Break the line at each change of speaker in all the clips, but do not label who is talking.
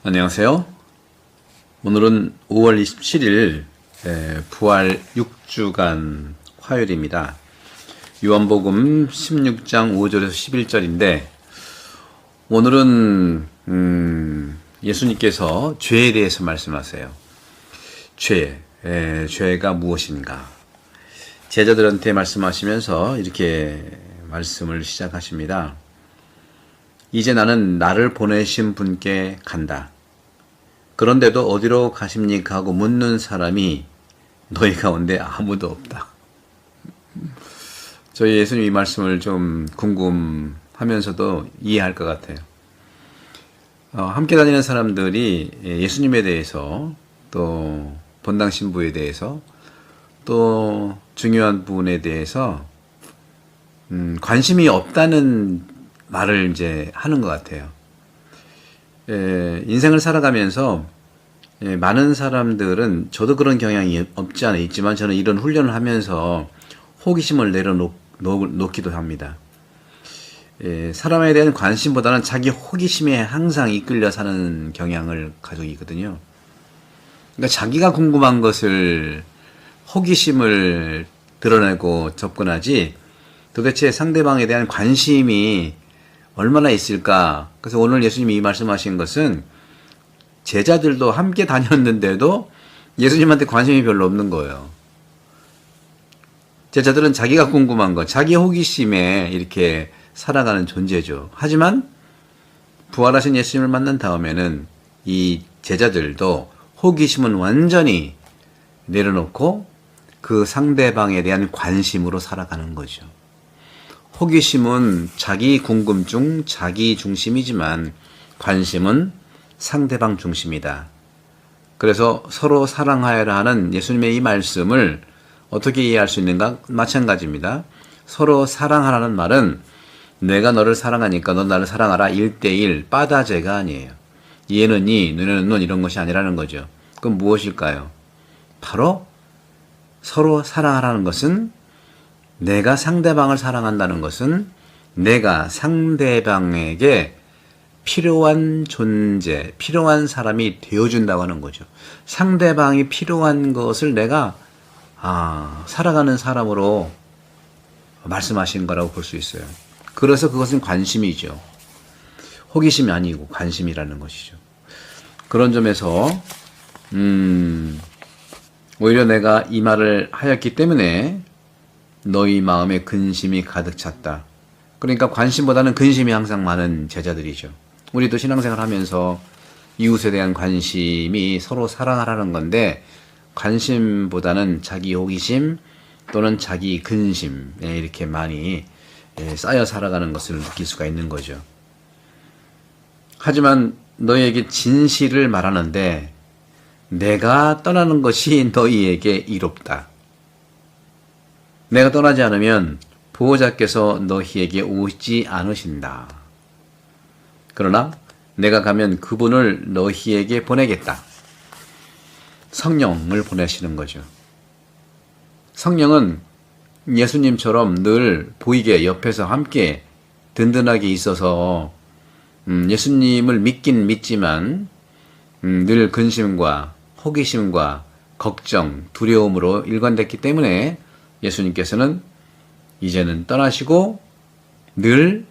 안녕하세요. 오늘은 5월 27일 부활 6주간 화요일입니다. 요한복음 16장 5절에서 11절인데 오늘은 예수님께서 죄에 대해서 말씀하세요. 죄가 무엇인가? 제자들한테 말씀하시면서 이렇게 말씀을 시작하십니다. 이제 나는 나를 보내신 분께 간다. 그런데도 어디로 가십니까? 하고 묻는 사람이 너희 가운데 아무도 없다. 저희 예수님 이 말씀을 좀 궁금하면서도 이해할 것 같아요. 함께 다니는 사람들이 예수님에 대해서 또 본당 신부에 대해서 또 중요한 부분에 대해서 관심이 없다는 말을 이제 하는 것 같아요. 인생을 살아가면서 많은 사람들은 저도 그런 경향이 없지 않아 있지만 저는 이런 훈련을 하면서 호기심을 내려놓기도 합니다. 사람에 대한 관심보다는 자기 호기심에 항상 이끌려 사는 경향을 가지고 있거든요. 그러니까 자기가 궁금한 것을 호기심을 드러내고 접근하지 도대체 상대방에 대한 관심이 얼마나 있을까? 그래서 오늘 예수님이 이 말씀하신 것은 제자들도 함께 다녔는데도 예수님한테 관심이 별로 없는 거예요. 제자들은 자기가 궁금한 것, 자기 호기심에 이렇게 살아가는 존재죠. 하지만 부활하신 예수님을 만난 다음에는 이 제자들도 호기심은 완전히 내려놓고 그 상대방에 대한 관심으로 살아가는 거죠. 호기심은 자기 궁금증, 자기 중심이지만 관심은 상대방 중심이다. 그래서 서로 사랑하여라 하는 예수님의 이 말씀을 어떻게 이해할 수 있는가? 마찬가지입니다. 서로 사랑하라는 말은 내가 너를 사랑하니까 너 나를 사랑하라 1대1 빠다제가 아니에요. 이에는 이, 눈에는 눈 이런 것이 아니라는 거죠. 그럼 무엇일까요? 바로 서로 사랑하라는 것은 내가 상대방을 사랑한다는 것은 내가 상대방에게 필요한 존재, 필요한 사람이 되어준다고 하는 거죠. 상대방이 필요한 것을 내가 살아가는 사람으로 말씀하시는 거라고 볼 수 있어요. 그래서 그것은 관심이죠. 호기심이 아니고 관심이라는 것이죠. 그런 점에서 오히려 내가 이 말을 하였기 때문에 너희 마음에 근심이 가득 찼다. 그러니까 관심보다는 근심이 항상 많은 제자들이죠. 우리도 신앙생활 하면서 이웃에 대한 관심이 서로 사랑하라는 건데 관심보다는 자기 호기심 또는 자기 근심에 이렇게 많이 쌓여 살아가는 것을 느낄 수가 있는 거죠. 하지만 너희에게 진실을 말하는데 내가 떠나는 것이 너희에게 이롭다. 내가 떠나지 않으면 보호자께서 너희에게 오지 않으신다. 그러나 내가 가면 그분을 너희에게 보내겠다. 성령을 보내시는 거죠. 성령은 예수님처럼 늘 보이게 옆에서 함께 든든하게 있어서 예수님을 믿긴 믿지만 늘 근심과 호기심과 걱정, 두려움으로 일관됐기 때문에 예수님께서는 이제는 떠나시고 늘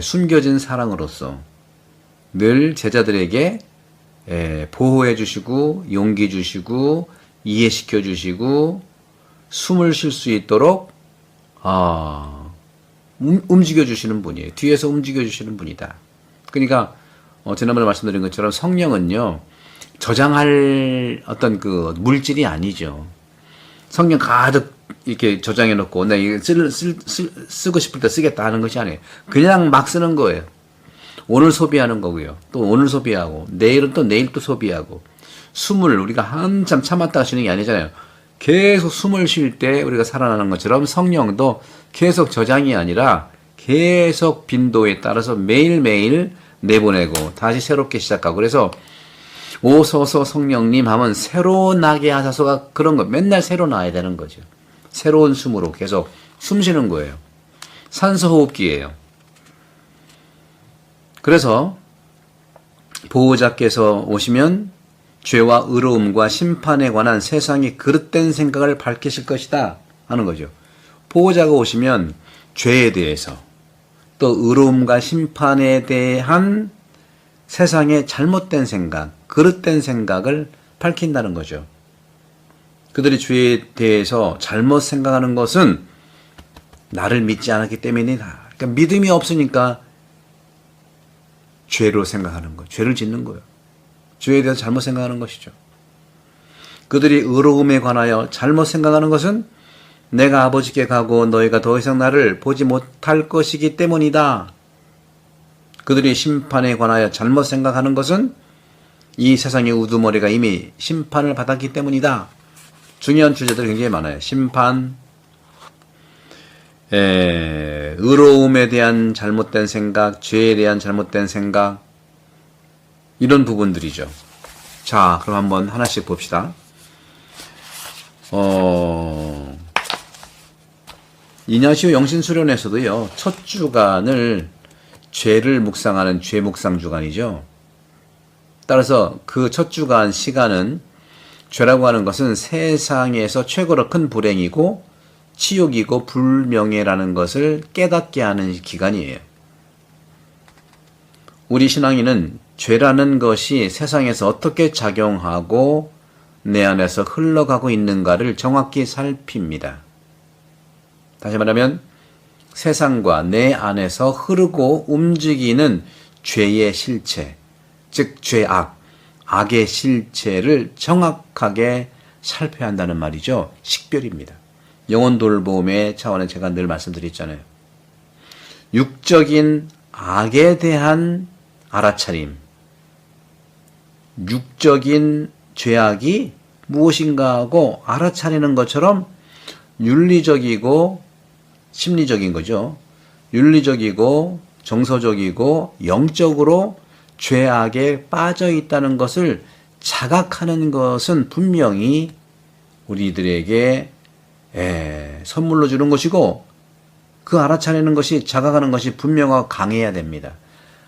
숨겨진 사랑으로서 늘 제자들에게 보호해 주시고 용기 주시고 이해시켜 주시고 숨을 쉴 수 있도록 움직여 주시는 분이에요. 뒤에서 움직여 주시는 분이다. 그러니까 지난번에 말씀드린 것처럼 성령은요 저장할 어떤 그 물질이 아니죠. 성령 가득 이렇게 저장해 놓고 내가 이거 쓰고 싶을 때 쓰겠다 하는 것이 아니에요. 그냥 막 쓰는 거예요. 오늘 소비하는 거고요. 또 오늘 소비하고 내일은 또 내일 또 소비하고 숨을 우리가 한참 참았다가 쉬는 게 아니잖아요. 계속 숨을 쉴 때 우리가 살아나는 것처럼 성령도 계속 저장이 아니라 계속 빈도에 따라서 매일매일 내보내고 다시 새롭게 시작하고 그래서 오소서 성령님 하면 새로 나게 하소서가 그런 거 맨날 새로 나야 되는 거죠. 새로운 숨으로 계속 숨 쉬는 거예요. 산소 호흡기예요. 그래서 보호자께서 오시면 죄와 의로움과 심판에 관한 세상의 그릇된 생각을 밝히실 것이다 하는 거죠. 보호자가 오시면 죄에 대해서 또 의로움과 심판에 대한 세상의 잘못된 생각, 그릇된 생각을 밝힌다는 거죠. 그들이 죄에 대해서 잘못 생각하는 것은 나를 믿지 않았기 때문이다. 그러니까 믿음이 없으니까 죄로 생각하는 거예요. 죄를 짓는 거예요. 죄에 대해서 잘못 생각하는 것이죠. 그들이 의로움에 관하여 잘못 생각하는 것은 내가 아버지께 가고 너희가 더 이상 나를 보지 못할 것이기 때문이다. 그들이 심판에 관하여 잘못 생각하는 것은 이 세상의 우두머리가 이미 심판을 받았기 때문이다. 중요한 주제들이 굉장히 많아요. 심판, 의로움에 대한 잘못된 생각, 죄에 대한 잘못된 생각, 이런 부분들이죠. 자, 그럼 한번 하나씩 봅시다. 이냐시오 영신수련에서도요, 첫 주간을 죄를 묵상하는 죄묵상 주간이죠. 따라서 그 첫 주간 시간은 죄라고 하는 것은 세상에서 최고로 큰 불행이고 치욕이고 불명예라는 것을 깨닫게 하는 기간이에요. 우리 신앙인은 죄라는 것이 세상에서 어떻게 작용하고 내 안에서 흘러가고 있는가를 정확히 살핍니다. 다시 말하면 세상과 내 안에서 흐르고 움직이는 죄의 실체, 즉 죄악, 악의 실체를 정확하게 살펴야 한다는 말이죠. 식별입니다. 영혼 돌봄의 차원에 제가 늘 말씀드렸잖아요. 육적인 악에 대한 알아차림, 육적인 죄악이 무엇인가 하고 알아차리는 것처럼 윤리적이고 심리적인 거죠. 윤리적이고 정서적이고 영적으로 죄악에 빠져 있다는 것을 자각하는 것은 분명히 우리들에게 선물로 주는 것이고, 그 알아차리는 것이, 자각하는 것이 분명하고 강해야 됩니다.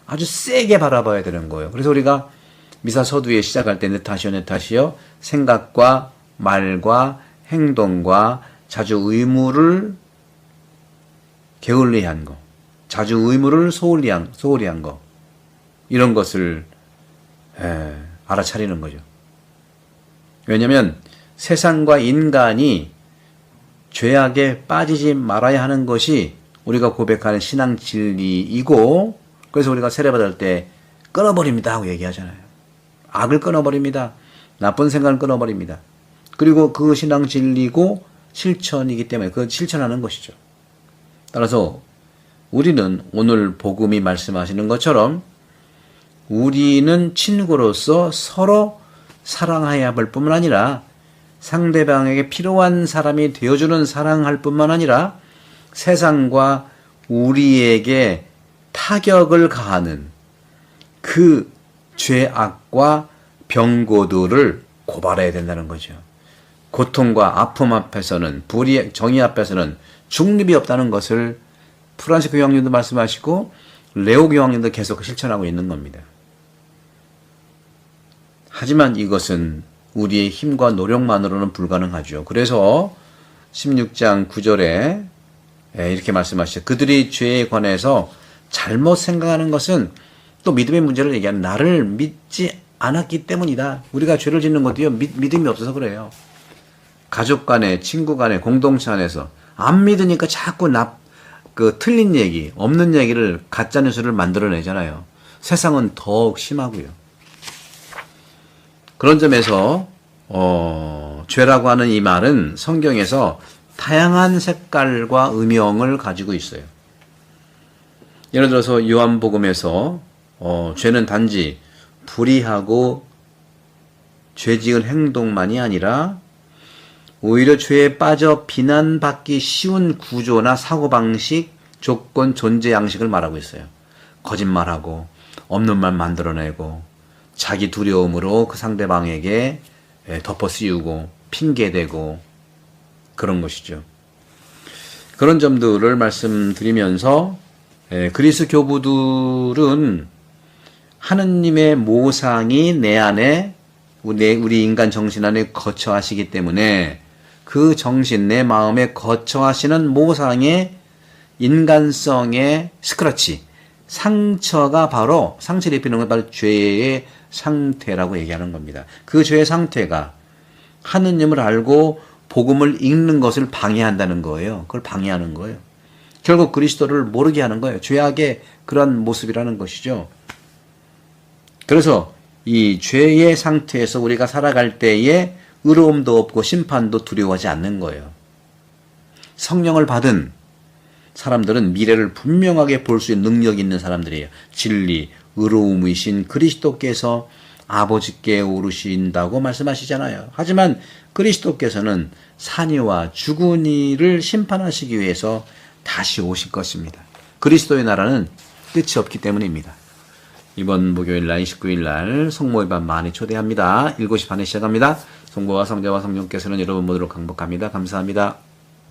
아주 세게 바라봐야 되는 거예요. 그래서 우리가 미사 서두에 시작할 때 네타시오 생각과 말과 행동과 자주 의무를 게을리한 거, 자주 의무를 소홀히 한 거, 이런 것을 알아차리는 거죠. 왜냐하면 세상과 인간이 죄악에 빠지지 말아야 하는 것이 우리가 고백하는 신앙 진리이고, 그래서 우리가 세례받을 때 끊어버립니다 하고 얘기하잖아요. 악을 끊어버립니다. 나쁜 생각을 끊어버립니다. 그리고 그 신앙 진리고 실천이기 때문에 그 실천하는 것이죠. 따라서 우리는 오늘 복음이 말씀하시는 것처럼 우리는 친구로서 서로 사랑해야 할 뿐만 아니라 상대방에게 필요한 사람이 되어주는 사랑할 뿐만 아니라 세상과 우리에게 타격을 가하는 그 죄악과 병고들을 고발해야 된다는 거죠. 고통과 아픔 앞에서는, 불의, 정의 앞에서는 중립이 없다는 것을 프란시스 교황님도 말씀하시고 레오 교황님도 계속 실천하고 있는 겁니다. 하지만 이것은 우리의 힘과 노력만으로는 불가능하죠. 그래서 16장 9절에 이렇게 말씀하시죠. 그들이 죄에 관해서 잘못 생각하는 것은, 또 믿음의 문제를 얘기하는, 나를 믿지 않았기 때문이다. 우리가 죄를 짓는 것도요, 믿음이 없어서 그래요. 가족 간에, 친구 간에, 공동체 안에서 안 믿으니까 자꾸 틀린 얘기, 없는 얘기를, 가짜뉴스를 만들어내잖아요. 세상은 더욱 심하고요. 그런 점에서 죄라고 하는 이 말은 성경에서 다양한 색깔과 음영을 가지고 있어요. 예를 들어서 요한복음에서 죄는 단지 불의하고 죄 지은 행동만이 아니라 오히려 죄에 빠져 비난받기 쉬운 구조나 사고방식, 조건, 존재 양식을 말하고 있어요. 거짓말하고 없는 말 만들어내고 자기 두려움으로 그 상대방에게 덮어 씌우고 핑계대고 그런 것이죠. 그런 점들을 말씀드리면서 그리스 교부들은 하느님의 모상이 내 안에 우리 인간 정신 안에 거처하시기 때문에 그 정신, 내 마음에 거처하시는 모상의 인간성의 스크래치, 상처가 바로, 상처를 입히는 건 바로 죄의 상태라고 얘기하는 겁니다. 그 죄의 상태가 하느님을 알고 복음을 읽는 것을 방해한다는 거예요. 그걸 방해하는 거예요. 결국 그리스도를 모르게 하는 거예요. 죄악의 그런 모습이라는 것이죠. 그래서 이 죄의 상태에서 우리가 살아갈 때에 의로움도 없고 심판도 두려워하지 않는 거예요. 성령을 받은 사람들은 미래를 분명하게 볼 수 있는 능력이 있는 사람들이에요. 진리, 의로움이신 그리스도께서 아버지께 오르신다고 말씀하시잖아요. 하지만 그리스도께서는 산이와 죽은 이를 심판하시기 위해서 다시 오실 것입니다. 그리스도의 나라는 끝이 없기 때문입니다. 이번 목요일 날 29일 날 성모예반 많이 초대합니다. 7시 반에 시작합니다. 성부와 성자와 성령께서는 여러분 모두를 강복합니다. 감사합니다.